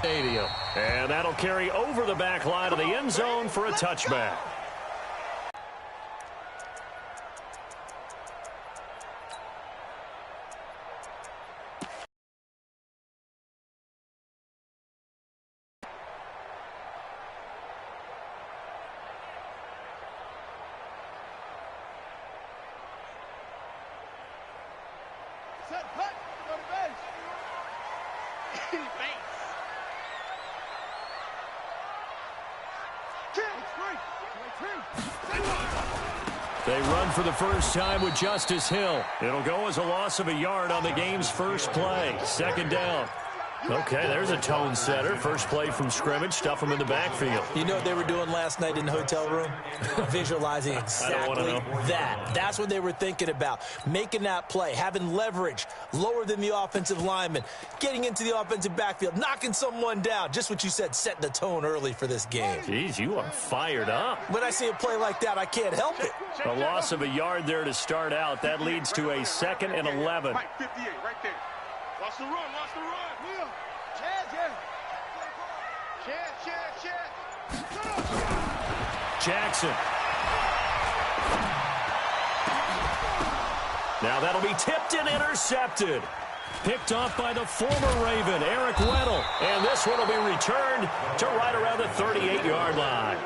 stadium. And that'll carry over the back line of the end zone for a touchback. They run for the first time with Justice Hill. It'll go as a loss of a yard on the game's first play. Second down. Okay, there's a tone setter. First play from scrimmage. Stuff them in the backfield. You know what they were doing last night in the hotel room? Visualizing exactly that. That's what they were thinking about. Making that play, having leverage, lower than the offensive lineman, getting into the offensive backfield, knocking someone down. Just what you said, setting the tone early for this game. Jeez, you are fired up. When I see a play like that, I can't help it. A loss of a yard there to start out. That leads to a 2nd and 11. Right, 58, right there. Watch the run, watch the run. Jackson. Now that'll be tipped and intercepted. Picked off by the former Raven, Eric Weddle. And this one will be returned to right around the 38-yard line.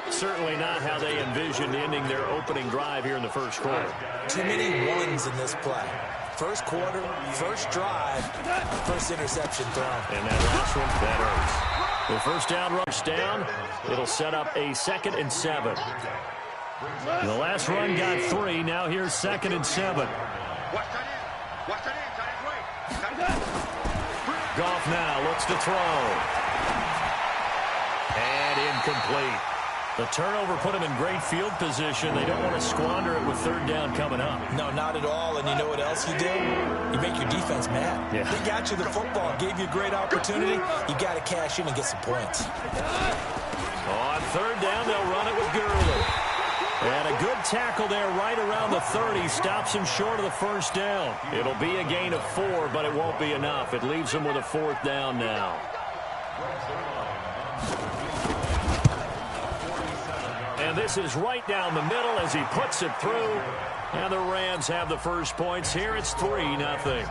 Certainly not how they envisioned ending their opening drive here in the first quarter. Too many ones in this play. First quarter, first drive, first interception thrown. And that last one, that hurts. The first down rush down. It'll set up a 2nd and 7. The last run got 3. Now here's 2nd and 7. Goff now looks to throw. And incomplete. The turnover put him in great field position. They don't want to squander it with 3rd down coming up. No, not at all. And you know what else you do? You make your defense mad. Yeah. They got you the football, gave you a great opportunity. You got to cash in and get some points. On 3rd down, they'll run it with Gurley. And a good tackle there right around the 30. Stops him short of the first down. It'll be a gain of 4, but it won't be enough. It leaves him with a 4th down now. And this is right down the middle as he puts it through. And the Rams have the first points here. It's 3-0.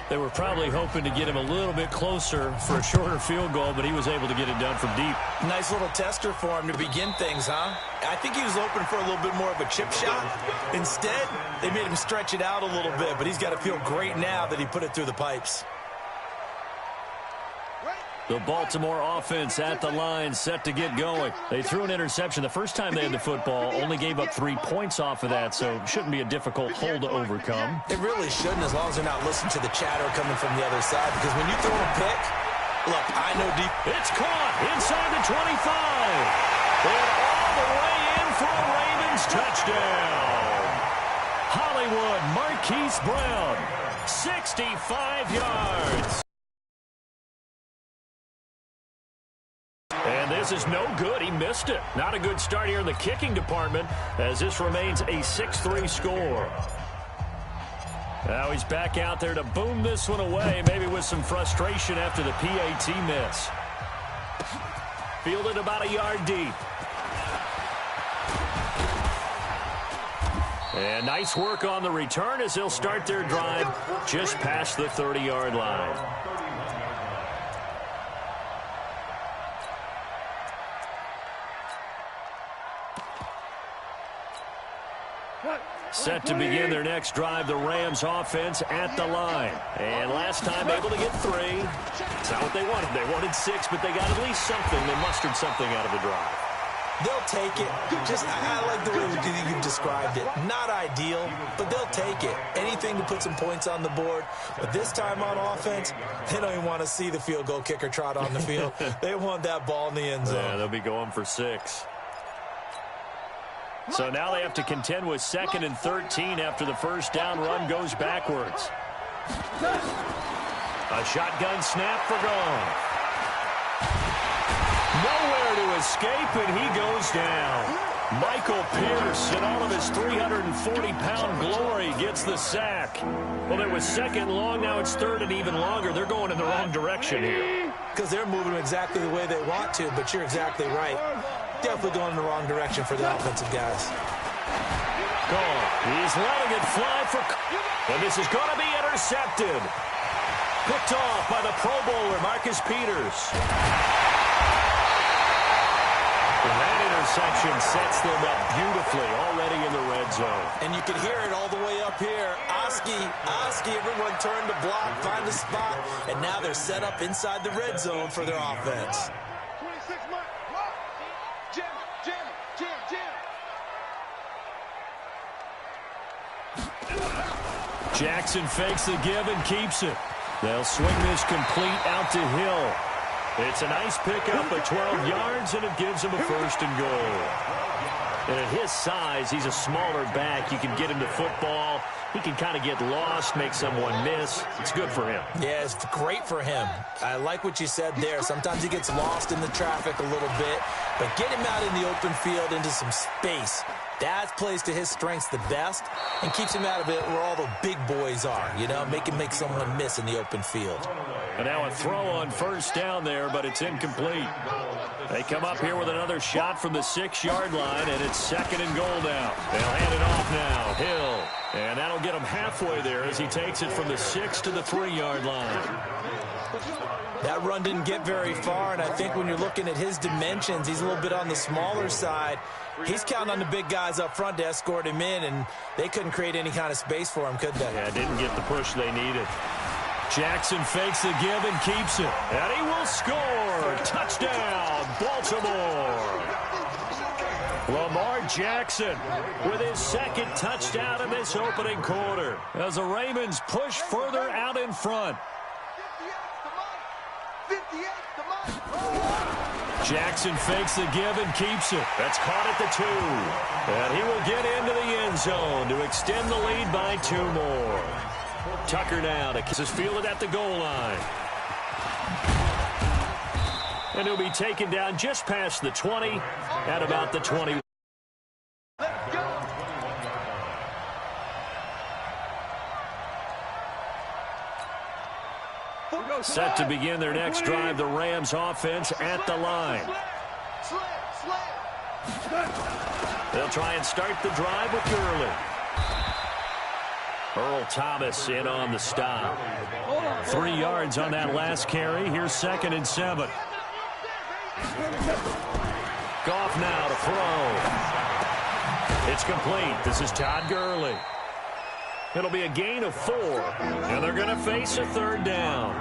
They were probably hoping to get him a little bit closer for a shorter field goal, but he was able to get it done from deep. Nice little tester for him to begin things, huh? I think he was hoping for a little bit more of a chip shot. Instead, they made him stretch it out a little bit, but he's got to feel great now that he put it through the pipes. The Baltimore offense at the line, set to get going. They threw an interception the first time they had the football, only gave up 3 points off of that, so shouldn't be a difficult hole to overcome. It really shouldn't, as long as they're not listening to the chatter coming from the other side, because when you throw a pick, look, I know deep. It's caught inside the 25. And all the way in for a Ravens touchdown. Hollywood Marquise Brown, 65 yards. And this is no good. He missed it. Not a good start here in the kicking department as this remains a 6-3 score. Now he's back out there to boom this one away, maybe with some frustration after the PAT miss. Fielded about a yard deep. And nice work on the return as they'll start their drive just past the 30-yard line. Set to begin their next drive, the Rams offense at the line. And last time able to get 3. It's not what they wanted. They wanted 6, but they got at least something. They mustered something out of the drive. They'll take it. I like the way you described it. Not ideal, but they'll take it. Anything to put some points on the board. But this time on offense, they don't even want to see the field goal kicker trot on the field. They want that ball in the end zone. Yeah, they'll be going for 6. So now they have to contend with 2nd and 13 after the first down run goes backwards. A shotgun snap for Goff. Nowhere to escape, and he goes down. Michael Pierce, in all of his 340-pound glory, gets the sack. Well, it was 2nd long, now it's 3rd and even longer. They're going in the wrong direction here. because they're moving exactly the way they want to, but you're exactly right. Definitely going in the wrong direction for the offensive guys. Gone. He's letting it fly for... And this is going to be intercepted. Picked off by the Pro Bowler, Marcus Peters. And that interception sets them up beautifully already in the red zone. And you can hear it all the way up here. Oski, everyone turned to block, find a spot, and now they're set up inside the red zone for their offense. 26 months. Block. Jam. Jackson fakes the give and keeps it. They'll swing this complete out to Hill. It's a nice pickup of 12 yards, and it gives him a 1st and goal. And at his size, he's a smaller back. You can get him to football. He can kind of get lost, make someone miss. It's good for him. Yeah, it's great for him. I like what you said there. Sometimes he gets lost in the traffic a little bit, but get him out in the open field into some space. That plays to his strengths the best and keeps him out of it where all the big boys are, you know, make someone miss in the open field. And now a throw on 1st down there, but it's incomplete. They come up here with another shot from the 6-yard line, and it's 2nd and goal now. They'll hand it off now. Hill. And that'll get him halfway there as he takes it from the 6 to the 3-yard line. That run didn't get very far, and I think when you're looking at his dimensions, he's a little bit on the smaller side. He's counting on the big guys up front to escort him in, and they couldn't create any kind of space for him, could they? Yeah, didn't get the push they needed. Jackson fakes the give and keeps it. And he will score. Touchdown, Baltimore. Lamar Jackson with his 2nd touchdown in this opening quarter as the Ravens push further out in front. Jackson fakes the give and keeps it. That's caught at the 2. And he will get into the end zone to extend the lead by 2 more. Tucker now to kiss his fielded at the goal line. And he'll be taken down just past the 20 at about the 20. Set to begin their next drive, the Rams offense at the line. They'll try and start the drive with Gurley. Earl Thomas in on the stop. 3 yards on that last carry. Here's 2nd and 7. Goff now to throw. It's complete. This is Todd Gurley. It'll be a gain of 4, and they're going to face a 3rd down.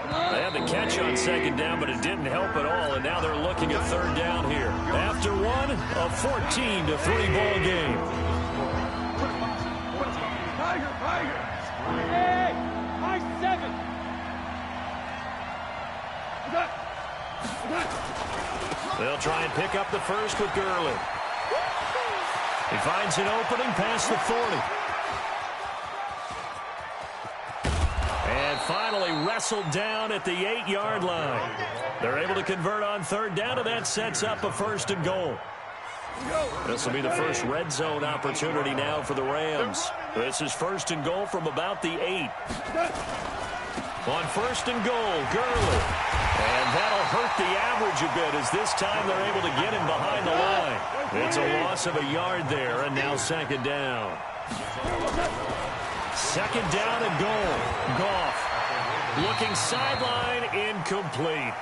They had the catch on 2nd down, but it didn't help at all, and now they're looking at 3rd down here. After one, a 14-3 ball game. Hey, high 7. They'll try and pick up the 1st with Gurley. He finds an opening past the 40. And finally wrestled down at the 8-yard line. They're able to convert on 3rd down, and that sets up a 1st and goal. This will be the first red zone opportunity now for the Rams. This is 1st and goal from about the 8. On 1st and goal, Gurley. And that'll hurt the average a bit as this time they're able to get him behind the line. It's a loss of a yard there, and now 2nd down. 2nd down and goal. Goff looking sideline, incomplete.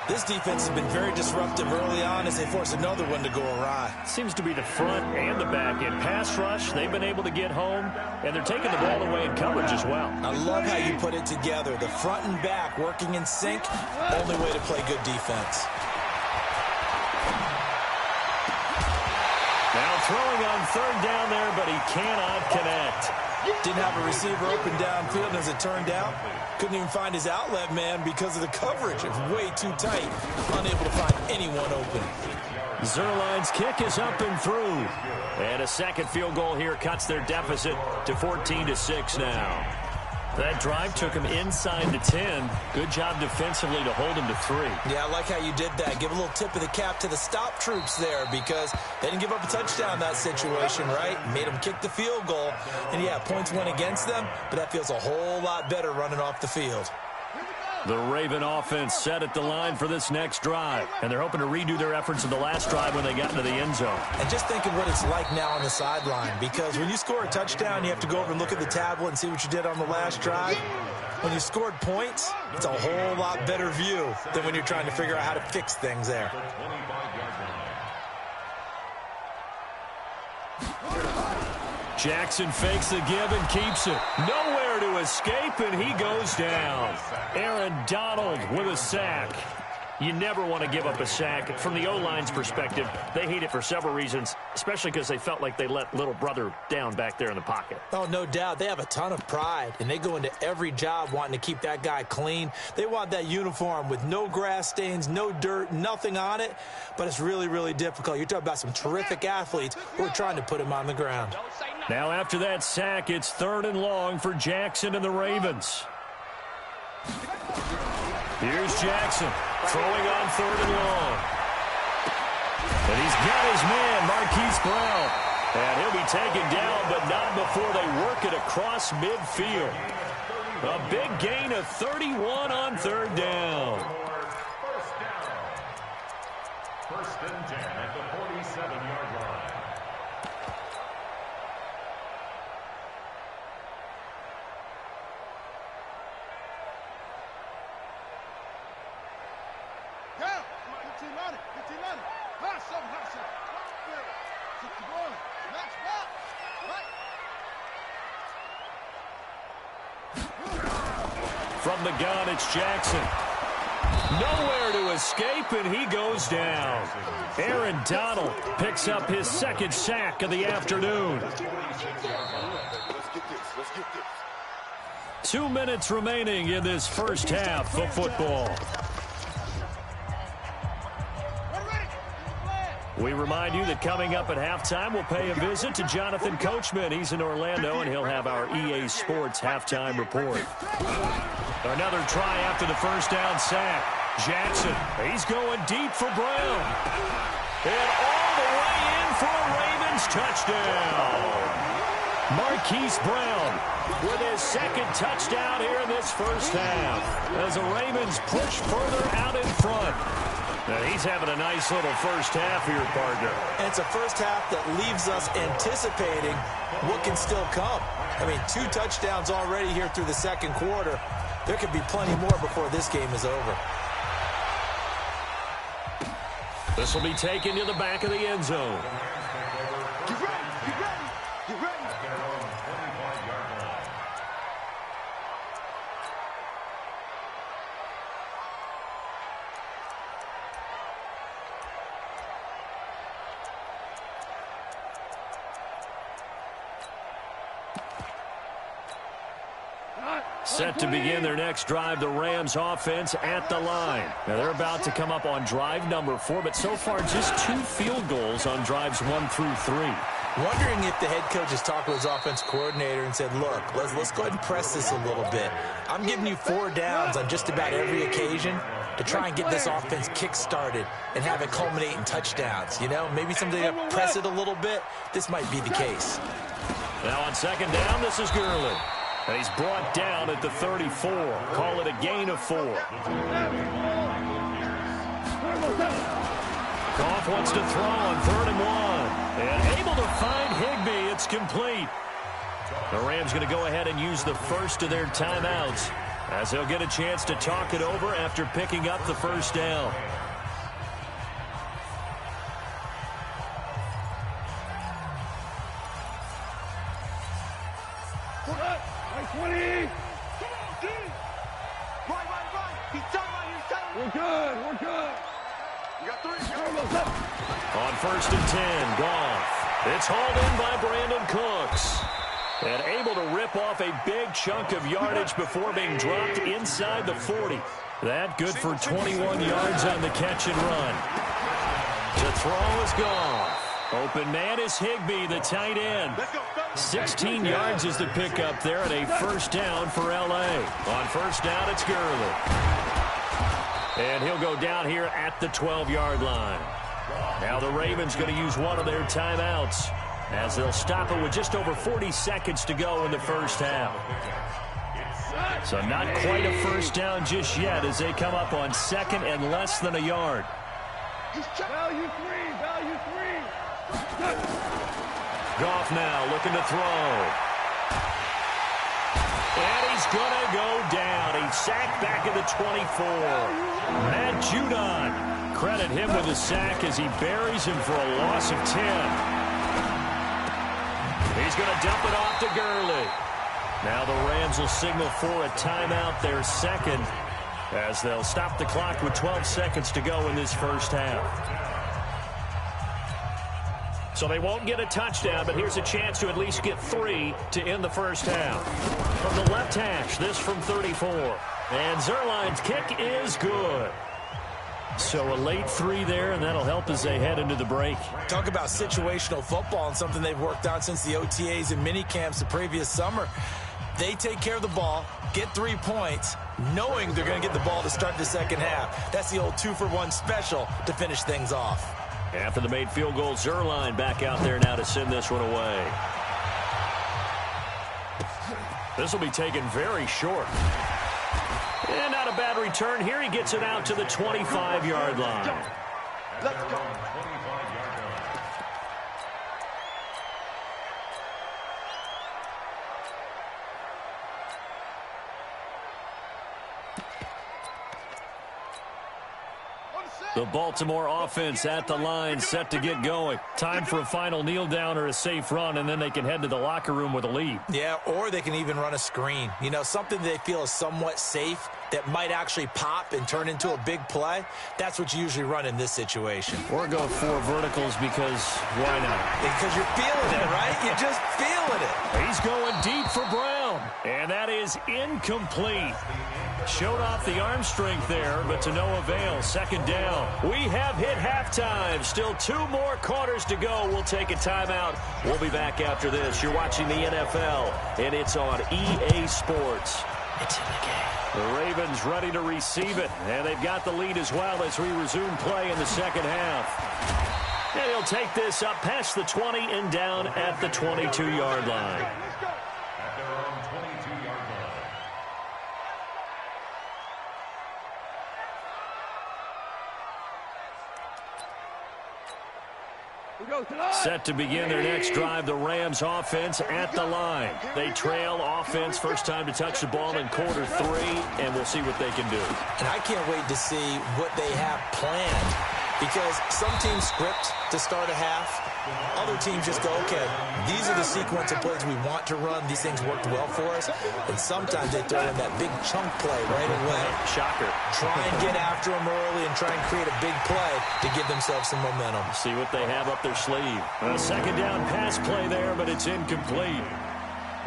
This defense has been very disruptive early on as they force another one to go awry. Seems to be the front and the back end. Pass rush, they've been able to get home, and they're taking the ball away in coverage as well. I love how you put it together. The front and back working in sync, only way to play good defense. Now throwing on 3rd down there, but he cannot connect. Didn't have a receiver open downfield, as it turned out. Couldn't even find his outlet man because of the coverage. It was way too tight. Unable to find anyone open. Zerline's kick is up and through. And a 2nd field goal here cuts their deficit to 14-6 now. That drive took him inside the 10. Good job defensively to hold him to 3. Yeah, I like how you did that. Give a little tip of the cap to the stop troops there because they didn't give up a touchdown in that situation, right? Made them kick the field goal. And, yeah, points went against them, but that feels a whole lot better running off the field. The Raven offense set at the line for this next drive, and they're hoping to redo their efforts in the last drive when they got into the end zone. And just think of what it's like now on the sideline, because when you score a touchdown, you have to go over and look at the tablet and see what you did on the last drive. When you scored points, it's a whole lot better view than when you're trying to figure out how to fix things there. Jackson fakes the give and keeps it. Nowhere to escape, and he goes down. Aaron Donald with a sack. You never want to give up a sack. From the O-line's perspective, they hate it for several reasons, especially because they felt like they let little brother down back there in the pocket. Oh, no doubt. They have a ton of pride, and they go into every job wanting to keep that guy clean. They want that uniform with no grass stains, no dirt, nothing on it, but it's really, really difficult. You're talking about some terrific athletes who are trying to put him on the ground. Now, after that sack, it's 3rd and long for Jackson and the Ravens. Here's Jackson throwing on 3rd and long. And he's got his man, Marquise Brown. And he'll be taken down, but not before they work it across midfield. A big gain of 31 on 3rd down. First and 10 at the 47-yard line. From the gun, it's Jackson. Nowhere to escape, and he goes down. Aaron Donald picks up his 2nd sack of the afternoon. 2 minutes remaining in this first half of football. We remind you that coming up at halftime, we'll pay a visit to Jonathan Coachman. He's in Orlando, and he'll have our EA Sports halftime report. Another try after the first down sack. Jackson, he's going deep for Brown. And all the way in for a Ravens touchdown. Marquise Brown with his 2nd touchdown here in this first half as the Ravens push further out in front. Now he's having a nice little first half here, partner. And it's a first half that leaves us anticipating what can still come. I mean, 2 touchdowns already here through the 2nd quarter. There could be plenty more before this game is over. This will be taken to the back of the end zone. Get ready, get ready, get ready. Set to begin their next drive, the Rams offense at the line. Now they're about to come up on drive number 4, but so far just 2 field goals on drives 1 through 3. Wondering if the head coach has talked to his offense coordinator and said, look, let's go ahead and press this a little bit. I'm giving you 4 downs on just about every occasion to try and get this offense kick-started and have it culminate in touchdowns. You know, maybe something to press it a little bit. This might be the case. Now on 2nd down, this is Gurley. And he's brought down at the 34. Call it a gain of 4. Goff wants to throw on 3rd and 1. And able to find Higbee. It's complete. The Rams going to go ahead and use the first of their timeouts as they'll get a chance to talk it over after picking up the first down. On 1st and 10, Goff. It's hauled in by Brandon Cooks. And able to rip off a big chunk of yardage before being dropped inside the 40. That good for 21 yards on the catch and run. To throw is Goff. Open man is Higbee, the tight end. 16 yards is the pickup there, and a first down for L.A. On 1st down, it's Gurley. And he'll go down here at the 12-yard line. Now the Ravens going to use one of their timeouts as they'll stop it with just over 40 seconds to go in the first half. So not quite a first down just yet as they come up on second and less than a yard. Value three. Goff now looking to throw. And he's going to go down. He's sacked back at the 24. Matt Judon, credit him with a sack as he buries him for a loss of 10. He's going to dump it off to Gurley. Now the Rams will signal for a timeout, their second, as they'll stop the clock with 12 seconds to go in this first half. So they won't get a touchdown, but here's a chance to at least get 3 to end the first half. From the left hash, this from 34. And Zuerlein's kick is good. So a late 3 there, and that'll help as they head into the break. Talk about situational football and something they've worked on since the OTAs and mini camps the previous summer. They take care of the ball, get 3 points, knowing they're going to get the ball to start the second half. That's the old 2-for-1 special to finish things off. After the made field goal, Zuerlein back out there now to send this one away. This will be taken very short. And not a bad return here. He gets it out to the 25-yard line. Let's go. The Baltimore offense at the line, set to get going. Time for a final kneel down or a safe run, and then they can head to the locker room with a lead. Yeah, or they can even run a screen. You know, something they feel is somewhat safe that might actually pop and turn into a big play. That's what you usually run in this situation. Or go 4 verticals because why not? Because you're feeling it, right? You're just feeling it. He's going deep for Brown, and that is incomplete. Showed off the arm strength there, but to no avail. Second down. We have hit halftime. Still 2 more quarters to go. We'll take a timeout. We'll be back after this. You're watching the NFL, and it's on EA Sports. It's in the game. The Ravens ready to receive it, and they've got the lead as well as we resume play in the second half. And he'll take this up past the 20 and down at the 22-yard line. At their own 22-yard line. Set to begin their next drive, the Rams offense at the line. They trail offense, first time to touch the ball in quarter 3, and we'll see what they can do. And I can't wait to see what they have planned, because some teams script to start a half. Other teams just go, okay, these are the sequence of plays we want to run. These things worked well for us. And sometimes they throw in that big chunk play right away. Shocker. Try and get after them early and try and create a big play to give themselves some momentum. See what they have up their sleeve. A second down pass play there, but it's incomplete.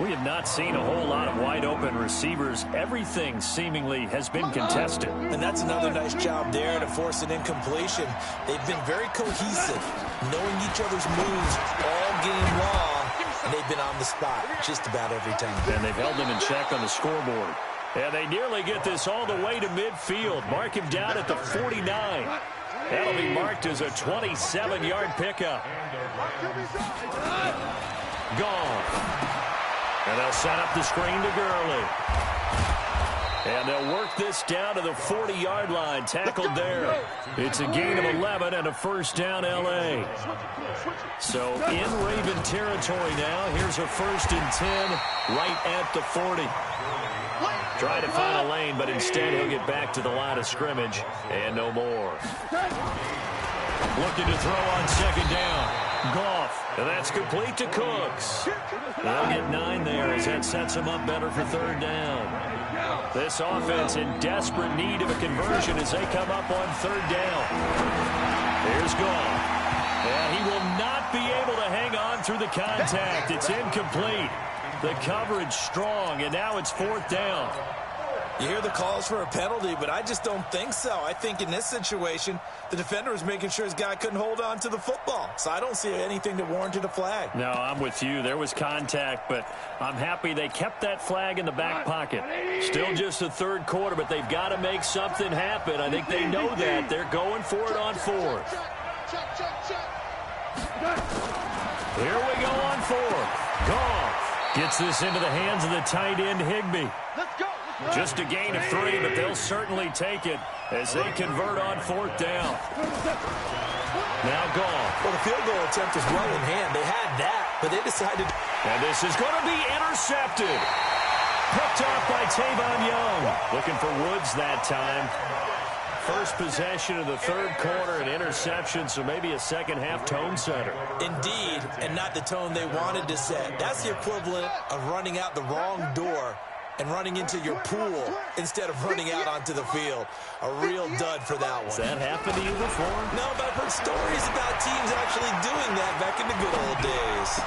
We have not seen a whole lot of wide-open receivers. Everything seemingly has been contested. And that's another nice job there to force an incompletion. They've been very cohesive, knowing each other's moves all game long, and they've been on the spot just about every time. And they've held them in check on the scoreboard. And they nearly get this all the way to midfield. Mark him down at the 49. That'll be marked as a 27-yard pickup. Gone. And they'll set up the screen to Gurley. And they'll work this down to the 40-yard line. Tackled there. It's a gain of 11 and a first down, L.A. So in Raven territory now. Here's a 1st and 10 right at the 40. Try to find a lane, but instead he'll get back to the line of scrimmage. And no more. Looking to throw on second down. Goff, and that's complete to Cooks. They'll get 9 there as that sets him up better for third down. This offense in desperate need of a conversion as they come up on third down. Here's Goff. And he will not be able to hang on through the contact. It's incomplete. The coverage strong, and now it's 4th down. You hear the calls for a penalty, but I just don't think so. I think in this situation, the defender was making sure his guy couldn't hold on to the football. So I don't see anything that warranted a flag. No, I'm with you. There was contact, but I'm happy they kept that flag in the back pocket. Still just the 3rd quarter, but they've got to make something happen. I think they know that. They're going for it on 4th. Here we go on 4th. Goff gets this into the hands of the tight end, Higbee. Let's go. Just a gain of 3, but they'll certainly take it as they convert on 4th down. Now gone. Well, the field goal attempt is well in hand. They had that, but they decided. And this is going to be intercepted. Picked off by Tavon Young. Looking for Woods that time. First possession of the 3rd quarter, an interception, so maybe a second-half tone setter. Indeed, and not the tone they wanted to set. That's the equivalent of running out the wrong door and running into your pool instead of running out onto the field. A real dud for that one. Has that happened to you before? No, but I've heard stories about teams actually doing that back in the good old days.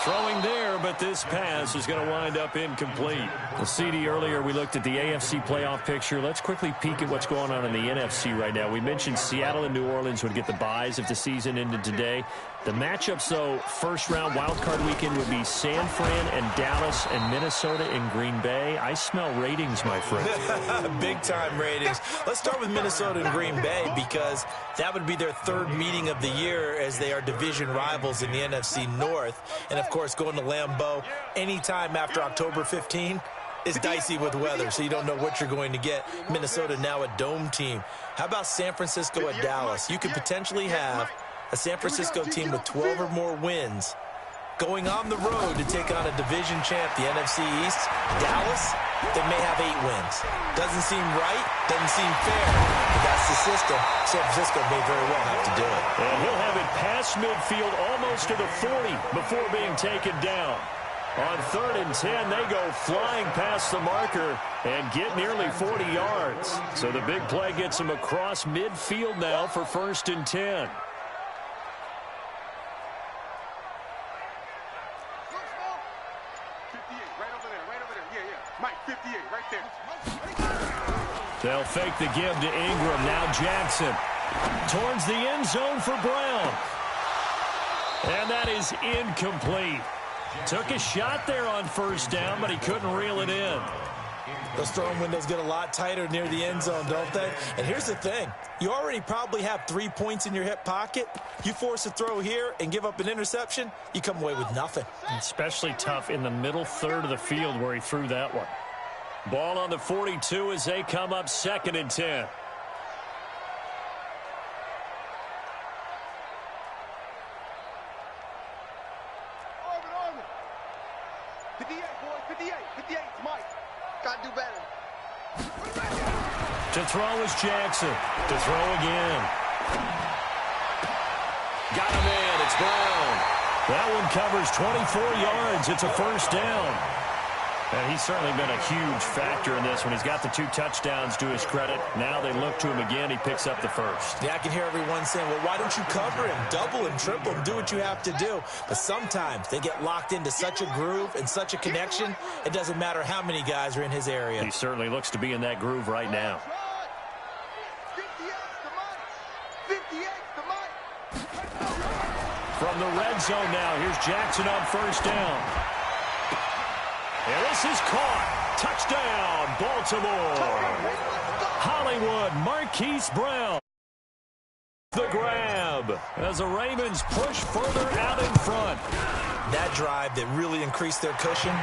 Throwing there, but this pass is going to wind up incomplete. Well, CD, earlier we looked at the AFC playoff picture. Let's quickly peek at what's going on in the NFC right now. We mentioned Seattle and New Orleans would get the byes if the season ended today. The matchups, though, first-round wildcard weekend would be San Fran and Dallas and Minnesota and Green Bay. I smell ratings, my friend. Big-time ratings. Let's start with Minnesota and Green Bay because that would be their 3rd meeting of the year as they are division rivals in the NFC North. And, of course, going to Lambeau anytime after October 15 is dicey with weather, so you don't know what you're going to get. Minnesota now a dome team. How about San Francisco at Dallas? You could potentially have a San Francisco team with 12 or more wins going on the road to take on a division champ, the NFC East. Dallas, they may have 8 wins. Doesn't seem right, doesn't seem fair, but that's the system. San Francisco may very well have to do it. And he'll have it past midfield almost to the 40 before being taken down. On 3rd and 10, they go flying past the marker and get nearly 40 yards. So the big play gets them across midfield now for 1st and 10. They'll fake the give to Ingram. Now Jackson towards the end zone for Brown. And that is incomplete. Took a shot there on 1st down, but he couldn't reel it in. Those throwing windows get a lot tighter near the end zone, don't they? And here's the thing. You already probably have 3 points in your hip pocket. You force a throw here and give up an interception, you come away with nothing. Especially tough in the middle 3rd of the field where he threw that one. Ball on the 42 as they come up 2nd and 10. To throw is Jackson. To throw again. Got him in. It's Brown. That one covers 24 yards. It's a 1st down. And he's certainly been a huge factor in this one. He's got the 2 touchdowns to his credit. Now they look to him again. He picks up the 1st. Yeah, I can hear everyone saying, well, why don't you cover him? Double him, triple him, do what you have to do. But sometimes they get locked into such a groove and such a connection, it doesn't matter how many guys are in his area. He certainly looks to be in that groove right now. From the red zone now, here's Jackson on 1st down. And this is caught. Touchdown, Baltimore. Hollywood, Marquise Brown. The grab as the Ravens push further out in front. That drive that really increased their cushion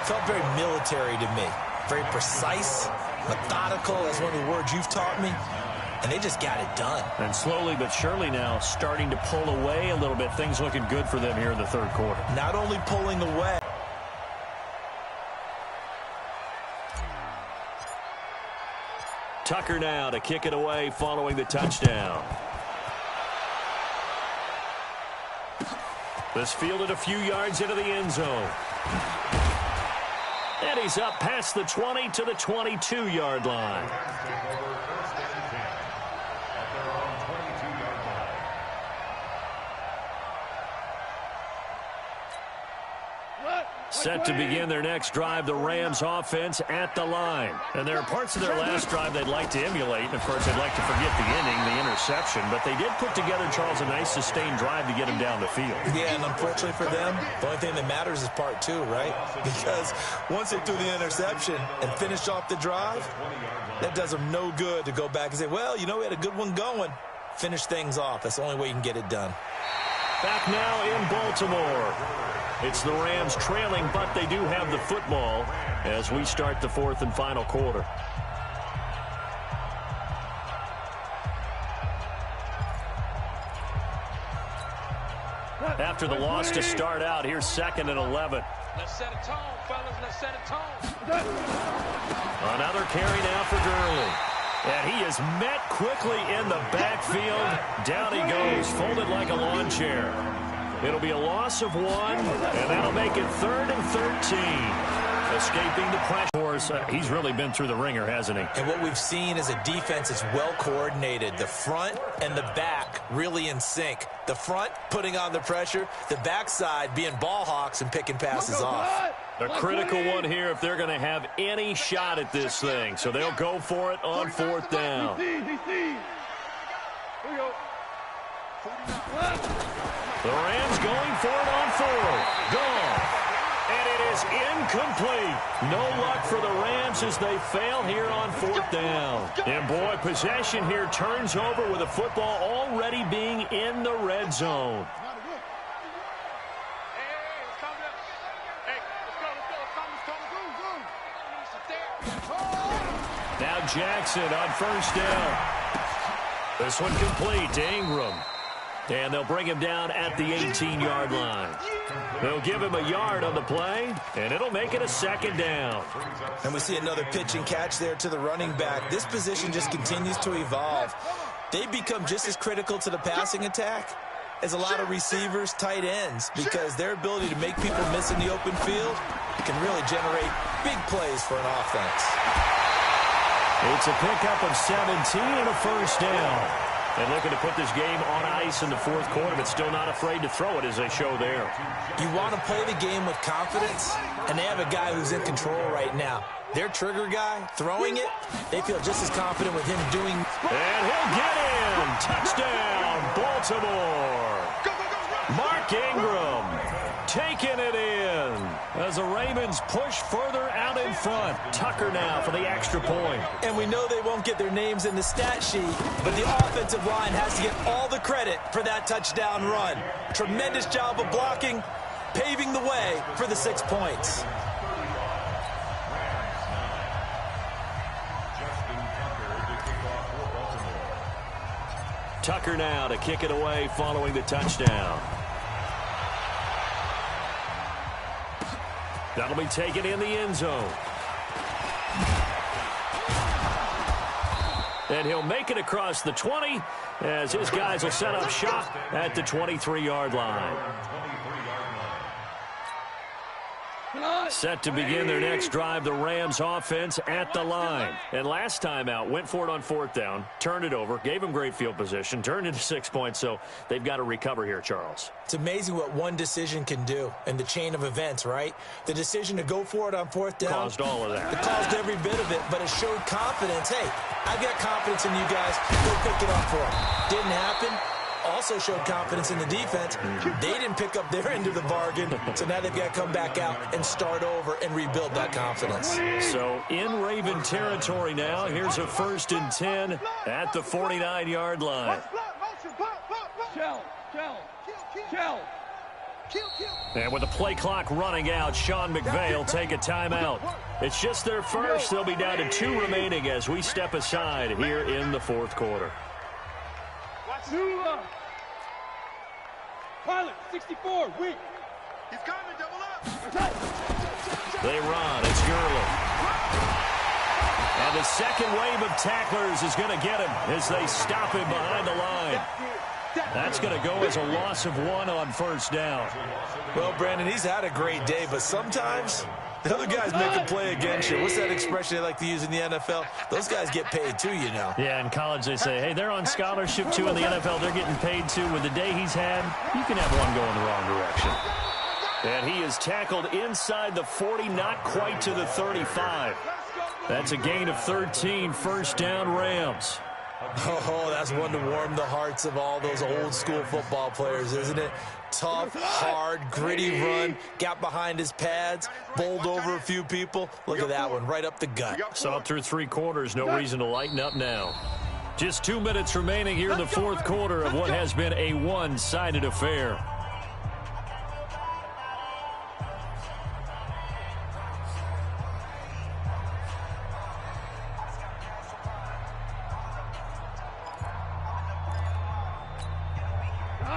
felt very military to me. Very precise, methodical. That's one of the words you've taught me. And they just got it done. And slowly but surely now starting to pull away a little bit. Things looking good for them here in the 3rd quarter. Not only pulling away. Tucker now to kick it away following the touchdown. This fielded a few yards into the end zone. And he's up past the 20 to the 22-yard line. Set to begin their next drive, the Rams offense at the line. And there are parts of their last drive they'd like to emulate. And, of course, they'd like to forget the inning, the interception. But they did put together, Charles, a nice sustained drive to get him down the field. Yeah, and unfortunately for them, the only thing that matters is part 2, right? Because once they threw the interception and finished off the drive, that does them no good to go back and say, well, you know, we had a good one going. Finish things off. That's the only way you can get it done. Back now in Baltimore. It's the Rams trailing, but they do have the football as we start the fourth and final quarter. After the loss to start out, here's 2nd and 11. Let's set a tone, fellas. Let's set a tone. Another carry now for Gurley. And he is met quickly in the backfield. Down he goes, folded like a lawn chair. It'll be a loss of 1, and that'll make it 3rd and 13. Escaping the pressure. He's really been through the ringer, hasn't he? And what we've seen is a defense that's well coordinated. The front and the back really in sync. The front putting on the pressure, the backside being ball hawks and picking passes off. A critical one here if they're going to have any shot at this thing. So they'll go for it on 4th down. The Rams going for it on 4th. Gone. And it is incomplete. No luck for the Rams as they fail here on 4th down. And boy, possession here turns over with the football already being in the red zone. Now Jackson on 1st down. This one complete to Ingram. And they'll bring him down at the 18-yard line. They'll give him a yard on the play, and it'll make it a 2nd down. And we see another pitch and catch there to the running back. This position just continues to evolve. They become just as critical to the passing attack as a lot of receivers, tight ends, because their ability to make people miss in the open field can really generate big plays for an offense. It's a pickup of 17 and a 1st down. And looking to put this game on ice in the 4th quarter, but still not afraid to throw it as they show there. You want to play the game with confidence, and they have a guy who's in control right now. Their trigger guy, throwing it, they feel just as confident with him doing. And he'll get in. Touchdown, Baltimore. Mark Ingram taking it in as the Ravens push further out in front. Tucker now for the extra point. And we know they won't get their names in the stat sheet, but the offensive line has to get all the credit for that touchdown run. Tremendous job of blocking, paving the way for the 6 points. Tucker now to kick it away following the touchdown. That'll be taken in the end zone. And he'll make it across the 20 as his guys will set up shop at the 23-yard line. Set to begin their next drive, the Rams offense at the line. And last time out, went for it on 4th down, turned it over, gave them great field position, turned into 6 points, so they've got to recover here, Charles. It's amazing what one decision can do in the chain of events, right? The decision to go for it on 4th down. Caused all of that. It caused every bit of it, but it showed confidence. Hey, I've got confidence in you guys. Go pick it up for them. Didn't happen. Also showed confidence in the defense. They didn't pick up their end of the bargain, so now they've got to come back out and start over and rebuild that confidence. So in Raven territory now, here's a 1st and 10 at the 49-yard line. And with the play clock running out, Sean McVay will take a timeout. It's just their first. They'll be down to 2 remaining as we step aside here in the 4th quarter. Pilot, 64, weak. He's coming, double up. They run. It's Gurley. And the second wave of tacklers is going to get him as they stop him behind the line. That's going to go as a loss of 1 on 1st down. Well, Brandon, he's had a great day, but sometimes the other guys make a play against you. What's that expression they like to use in the NFL? Those guys get paid too, you know. Yeah, in college they say, hey, they're on scholarship too. In the NFL, they're getting paid too. With the day he's had, you can have one going the wrong direction. And he is tackled inside the 40, not quite to the 35. That's a gain of 13, 1st down Rams. Oh, that's one to warm the hearts of all those old school football players, isn't it? Tough, hard, gritty run, got behind his pads, bowled over a few people. Look at that one, right up the gut. Saw it through 3 quarters, no reason to lighten up now. Just 2 minutes remaining here in the 4th quarter of what has been a one-sided affair.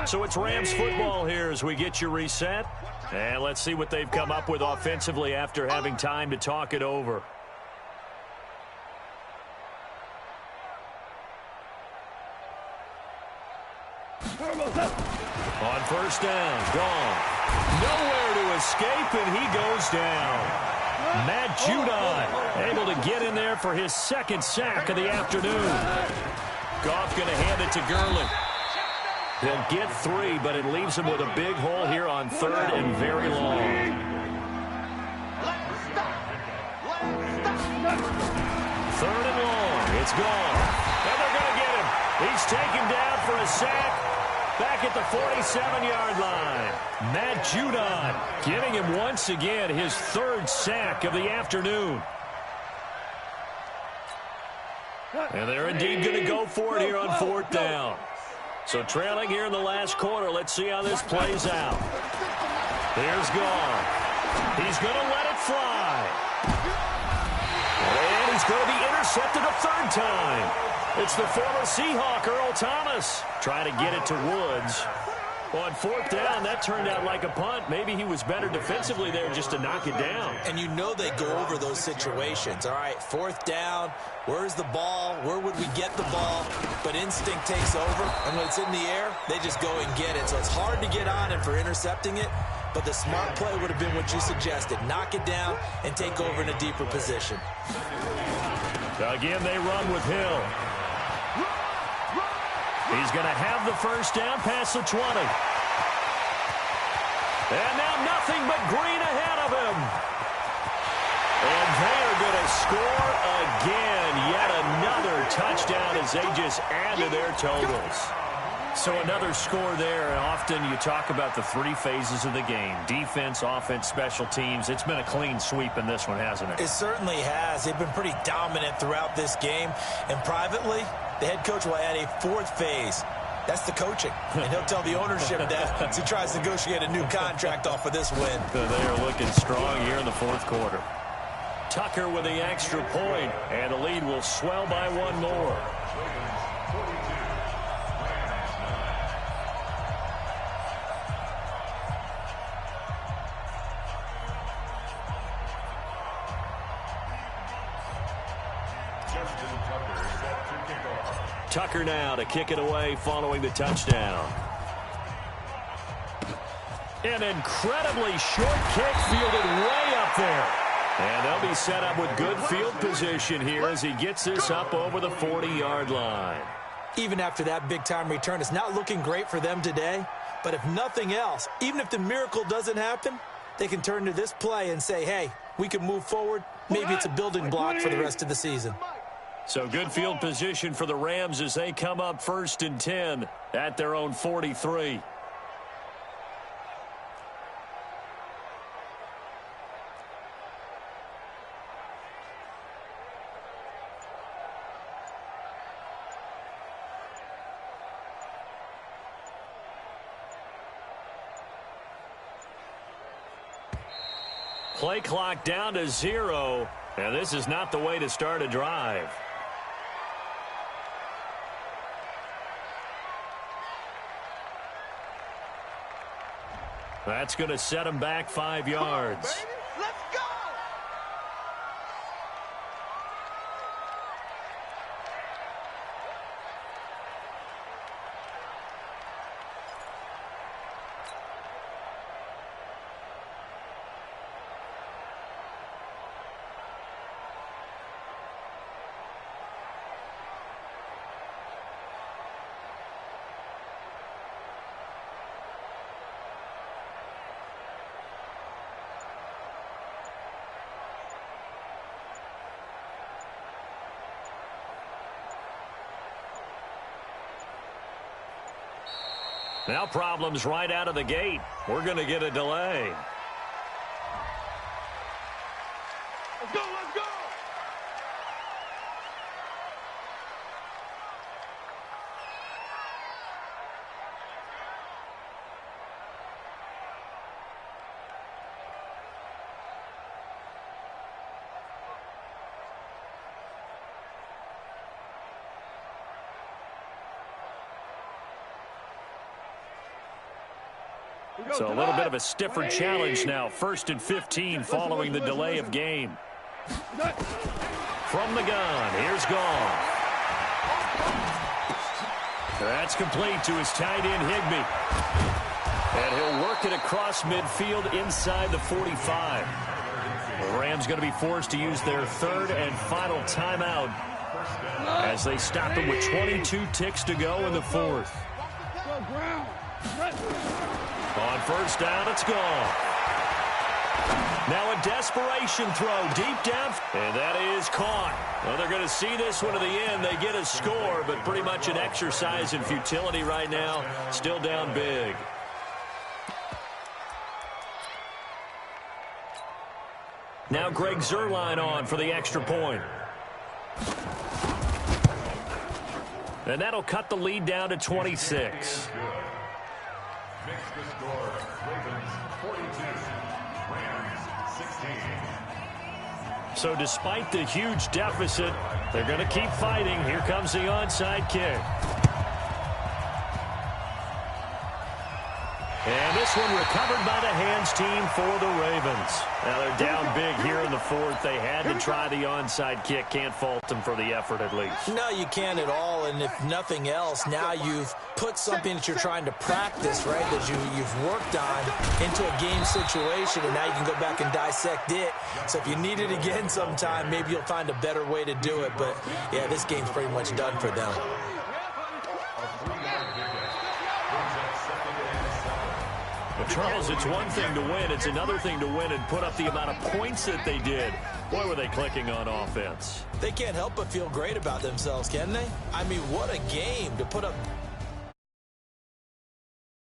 So it's Rams football here as we get you reset. And let's see what they've come up with offensively after having time to talk it over. On first down, gone. Nowhere to escape, and he goes down. Matt Judon able to get in there for his second sack of the afternoon. Goff going to hand it to Gurley. He'll get 3, but it leaves him with a big hole here on 3rd and very long. 3rd and long. It's gone. And they're going to get him. He's taken down for a sack. Back at the 47-yard line. Matt Judon giving him once again his 3rd sack of the afternoon. And they're indeed going to go for it here on 4th down. So trailing here in the last quarter. Let's see how this plays out. Here's Goff. He's going to let it fly. And he's going to be intercepted a 3rd time. It's the former Seahawk, Earl Thomas, trying to get it to Woods. On 4th down, that turned out like a punt. Maybe he was better defensively there just to knock it down. And you know they go over those situations. All right, 4th down, where's the ball? Where would we get the ball? But instinct takes over, and when it's in the air, they just go and get it. So it's hard to get on him for intercepting it, but the smart play would have been what you suggested. Knock it down and take over in a deeper position. Again, they run with Hill. He's going to have the first down past the 20. And now nothing but green ahead of him. And they are going to score again. Yet another touchdown as they just add to their totals. So another score there. And often you talk about the 3 phases of the game. Defense, offense, special teams. It's been a clean sweep in this one, hasn't it? It certainly has. They've been pretty dominant throughout this game. And privately, the head coach will add a 4th phase. That's the coaching. And he'll tell the ownership that as he tries to negotiate a new contract off of this win. They are looking strong here in the 4th quarter. Tucker with the extra point, and the lead will swell by 1 more. Tucker now to kick it away following the touchdown. An incredibly short kick fielded way up there. And they'll be set up with good field position here as he gets this up over the 40-yard line. Even after that big-time return, it's not looking great for them today. But if nothing else, even if the miracle doesn't happen, they can turn to this play and say, hey, we can move forward. Maybe it's a building block for the rest of the season. So good field position for the Rams as they come up 1st and 10 at their own 43. Play clock down to 0, and this is not the way to start a drive. That's going to set him back 5 yards. Let's go! Now problems right out of the gate. We're going to get a delay. Let's go, let's go! So a little bit of a stiffer challenge now. 1st and 15 following the delay of game. From the gun, here's Goff. That's complete to his tight end, Higbee. And he'll work it across midfield inside the 45. The Rams going to be forced to use their 3rd and final timeout as they stop him with 22 ticks to go in the 4th. On 1st down, it's gone. Now a desperation throw deep down. And that is caught. Well, they're going to see this one to the end. They get a score, but pretty much an exercise in futility right now. Still down big. Now Greg Zuerlein on for the extra point. And that'll cut the lead down to 26. Makes the score Ravens 42, Rams 16. So despite the huge deficit, they're going to keep fighting. Here comes the onside kick. And this one recovered by the hands team for the Ravens. Now they're down big here in the 4th. They had to try the onside kick. Can't fault them for the effort at least. No, you can't at all. And if nothing else, now you've put something that you're trying to practice, right, that you've worked on into a game situation, and now you can go back and dissect it. So if you need it again sometime, maybe you'll find a better way to do it. But, yeah, this game's pretty much done for them. But Charles, it's one thing to win. It's another thing to win and put up the amount of points that they did. Boy, were they clicking on offense. They can't help but feel great about themselves, can they? I mean, what a game to put up